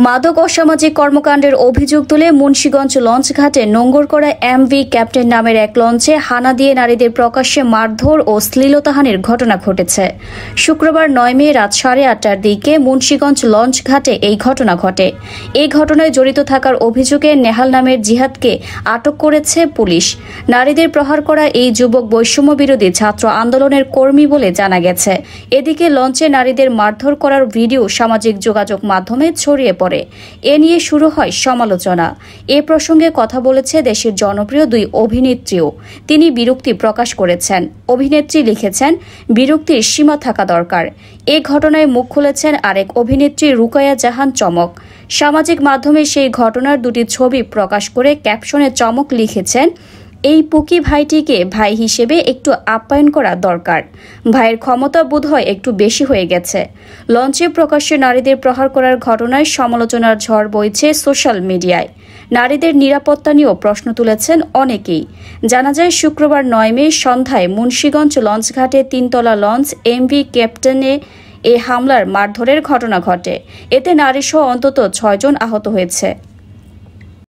মাদক অসামাজিক কর্মকাণ্ডের অভিযোগ তুলে মুন্সিগঞ্জ লঞ্চঘাটে নোঙ্গর করা এমভি ক্যাপ্টেন নামের এক লঞ্চে হানা দিয়ে নারীদের প্রকাশ্যে মারধর ও শ্লীলতাহানির ঘটনা ঘটেছে। শুক্রবার 9 মে রাত 8:30টার দিকে মুন্সিগঞ্জ লঞ্চঘাটে এই ঘটনা ঘটে। এই ঘটনায় জড়িত থাকার অভিযোগে নেহাল নামের জিহাদকে আটক করেছে পুলিশ। নারীদের প্রহার করা এই যুবক বৈষম্য বিরোধী ছাত্র আন্দোলনের কর্মী বলে জানা গেছে। এদিকে লঞ্চে নারীদের মারধর করার ভিডিও সামাজিক যোগাযোগ মাধ্যমে ছড়িয়ে পড়ে। এ নিয়ে শুরু হয় সমালোচনা। এ প্রসঙ্গে কথা বলেছে দেশের জনপ্রিয় দুই অভিনেত্রীও। তিনি বিরক্তি প্রকাশ করেছেন। অভিনেত্রী লিখেছেন, বিরক্তির সীমা থাকা দরকার। এ ঘটনায় মুখ খুলেছেন আরেক অভিনেত্রী রুকায়া জাহান চমক। সামাজিক মাধ্যমে সেই ঘটনার দুটি ছবি প্রকাশ করে ক্যাপশনে চমক লিখেছেন, এই পুকি ভাইটিকে ভাই হিসেবে একটু আপ্যায়ন করা দরকার। ভাইয়ের ক্ষমতা বোধহয় একটু বেশি হয়ে গেছে। লঞ্চে প্রকাশ্যে নারীদের প্রহার করার ঘটনায় সমালোচনার ঝড় বইছে সোশ্যাল মিডিয়ায়। নারীদের নিরাপত্তা নিয়েও প্রশ্ন তুলেছেন অনেকেই। জানা যায়, শুক্রবার 9 মে সন্ধ্যায় মুন্সিগঞ্জ লঞ্চঘাটে 3তলা লঞ্চ এমভি ক্যাপ্টেনে এ হামলার মারধরের ঘটনা ঘটে। এতে নারীসহ অন্তত 6 জন আহত হয়েছে।